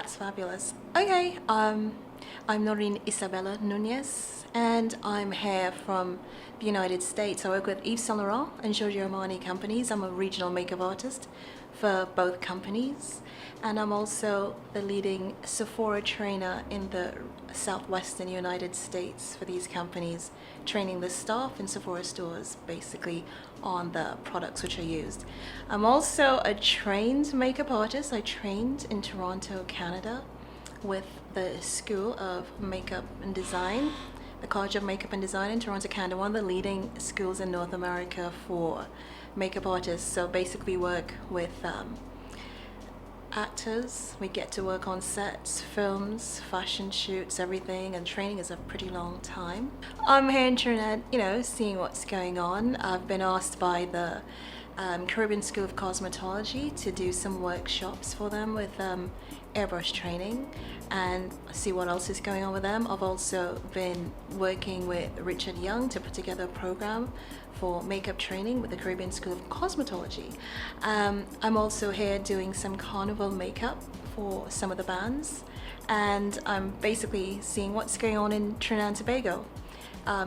That's fabulous. Okay, I'm Noreen Isabella Nunez, and I'm here from the United States. I work with Yves Saint Laurent and Giorgio Armani companies. I'm a regional makeup artist for both companies, and I'm also the leading Sephora trainer in the southwestern United States for these companies, training the staff in Sephora stores basically on the products which are used. I'm also a trained makeup artist. I trained in Toronto, Canada with the School of Makeup and Design, the College of Makeup and Design in Toronto, Canada, one of the leading schools in North America for makeup artists. So basically work with actors. We get to work on sets, films, fashion shoots, everything, and training is a pretty long time. I'm here in Trinidad, seeing what's going on. I've been asked by the Caribbean School of Cosmetology to do some workshops for them with airbrush training and see what else is going on with them. I've also been working with Richard Young to put together a program for makeup training with the Caribbean School of Cosmetology. I'm also here doing some carnival makeup for some of the bands, and I'm basically seeing what's going on in Trinidad and Tobago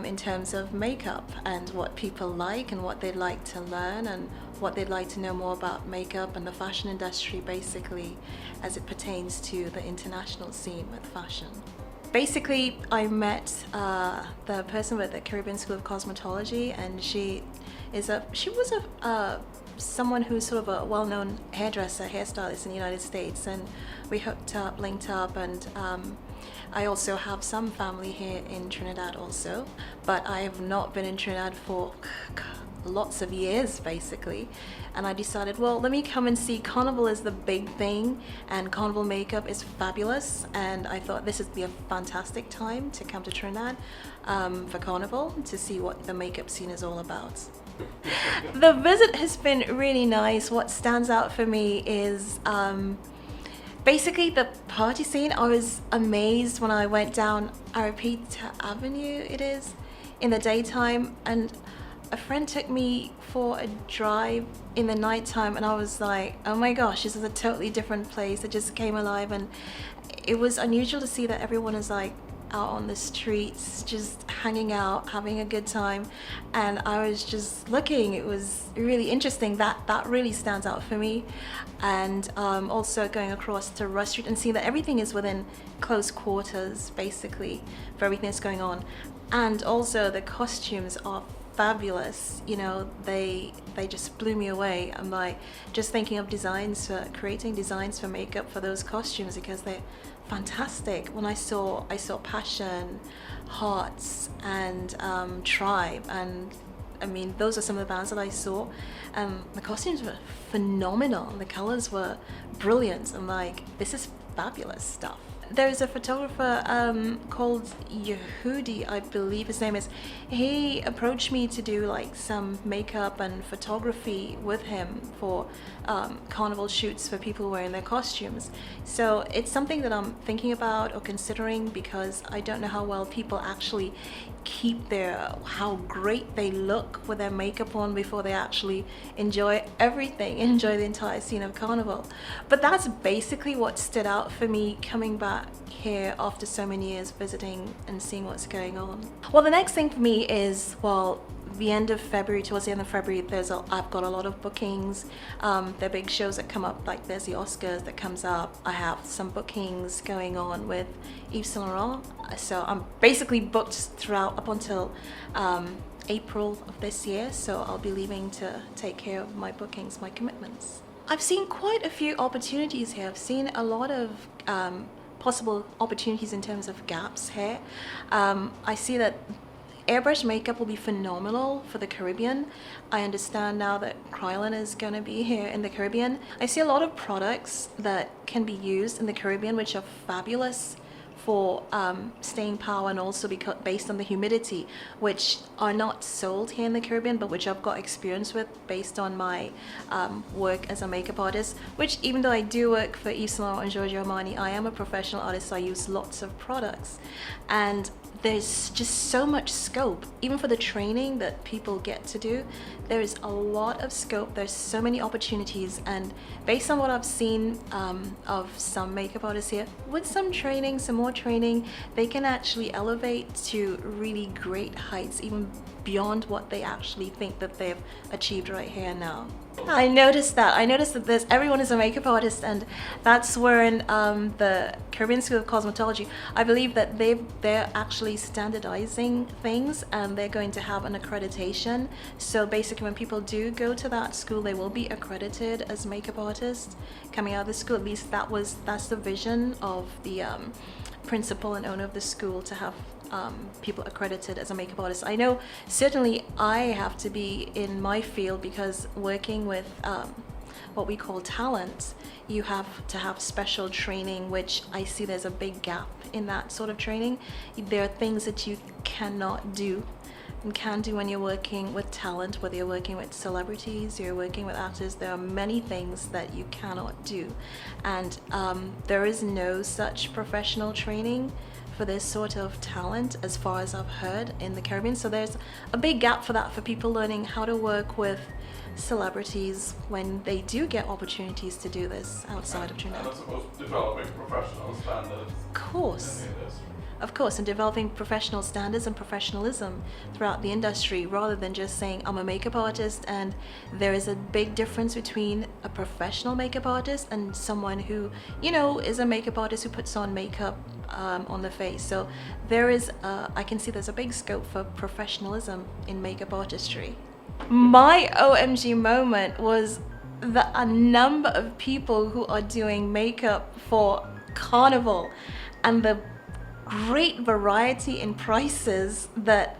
in terms of makeup and what people like and what they'd like to learn and what they'd like to know more about makeup and the fashion industry basically as it pertains to the international scene with fashion. Basically, I met the person with the Caribbean School of Cosmetology, and she was someone who's sort of a well-known hairdresser, hairstylist in the United States, and we hooked up, linked up, and I also have some family here in Trinidad also, but I have not been in Trinidad for lots of years basically, and I decided, well, let me come and see. Carnival is the big thing and carnival makeup is fabulous, and I thought this would be a fantastic time to come to Trinidad for carnival to see what the makeup scene is all about. The visit has been really nice. What stands out for me is basically the party scene. I was amazed when I went down Arapita Avenue, it is, in the daytime, and a friend took me for a drive in the nighttime, and I was like, oh my gosh, this is a totally different place. It just came alive, and it was unusual to see that everyone is like out on the streets, just hanging out, having a good time, and I was just looking. It was really interesting. That really stands out for me. And also going across to Rush Street and seeing that everything is within close quarters basically for everything that's going on, and also the costumes are fabulous. They just blew me away. I'm like just thinking of creating designs for makeup for those costumes because they're fantastic. When I saw Passion, Hearts, and Tribe, and I mean those are some of the bands that I saw. The costumes were phenomenal. The colors were brilliant. I'm like, this is fabulous stuff. There's a photographer called Yehudi, I believe his name is. He approached me to do like some makeup and photography with him for carnival shoots for people wearing their costumes. So it's something that I'm thinking about or considering, because I don't know how well people actually keep how great they look with their makeup on before they actually enjoy the entire scene of carnival. But that's basically what stood out for me coming back here after so many years visiting and seeing what's going on. Well, the next thing for me is, towards the end of February, I've got a lot of bookings. There are big shows that come up, like there's the Oscars that comes up. I have some bookings going on with Yves Saint Laurent, so I'm basically booked throughout up until April of this year, so I'll be leaving to take care of my bookings, my commitments. I've seen quite a few opportunities here. I've seen a lot of possible opportunities in terms of gaps here. I see that airbrush makeup will be phenomenal for the Caribbean. I understand now that Krylon is going to be here in the Caribbean. I see a lot of products that can be used in the Caribbean which are fabulous for staying power, and also based on the humidity, which are not sold here in the Caribbean, but which I've got experience with based on my work as a makeup artist, which even though I do work for Yves Saint Laurent and Giorgio Armani, I am a professional artist, so I use lots of products. And there's just so much scope, even for the training that people get to do. There is a lot of scope, there's so many opportunities, and based on what I've seen of some makeup artists here, with some training, some more training, they can actually elevate to really great heights, even beyond what they actually think that they've achieved right here now. I noticed that there's everyone is a makeup artist, and that's where in the Caribbean School of Cosmetology, I believe that they're actually standardizing things, and they're going to have an accreditation. So basically when people do go to that school, they will be accredited as makeup artists coming out of the school. At least that's the vision of the principal and owner of the school, to have people accredited as a makeup artist. I know certainly I have to be in my field, because working with what we call talent, you have to have special training, which I see there's a big gap in that sort of training. There are things that you cannot do and can do when you're working with talent, whether you're working with celebrities, you're working with actors. There are many things that you cannot do, and there is no such professional training for this sort of talent, as far as I've heard, in the Caribbean. So there's a big gap for that, for people learning how to work with celebrities when they do get opportunities to do this outside of Trinidad. And I suppose developing professional standards. Of course, and developing professional standards and professionalism throughout the industry, rather than just saying I'm a makeup artist. And there is a big difference between a professional makeup artist and someone who, you know, is a makeup artist who puts on makeup on the face. So there is, I can see there's a big scope for professionalism in makeup artistry. My OMG moment was a number of people who are doing makeup for Carnival, and the great variety in prices that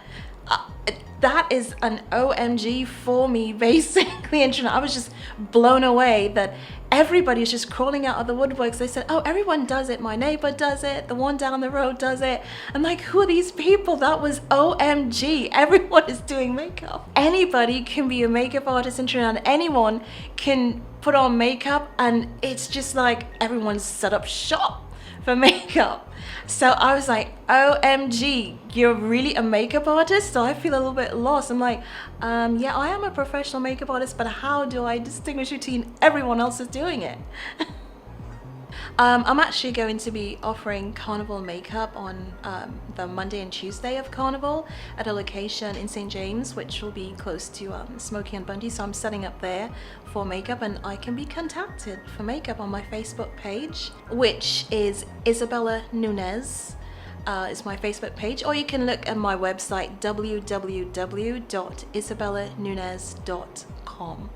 is an OMG for me, basically. And I was just blown away that everybody's just crawling out of the woodworks. They said, oh, everyone does it. My neighbor does it. The one down the road does it. I'm like, who are these people? That was OMG. Everyone is doing makeup. Anybody can be a makeup artist in Trinidad. Anyone can put on makeup, and it's just like everyone's set up shop for makeup. So I was like, OMG, you're really a makeup artist? So I feel a little bit lost. I'm like, yeah, I am a professional makeup artist, but how do I distinguish between everyone else is doing it? I'm actually going to be offering Carnival makeup on the Monday and Tuesday of Carnival at a location in St. James, which will be close to Smokey and Bundy. So I'm setting up there for makeup, and I can be contacted for makeup on my Facebook page, which is Isabella Nunez. Is my Facebook page, or you can look at my website, www.isabellanunez.com.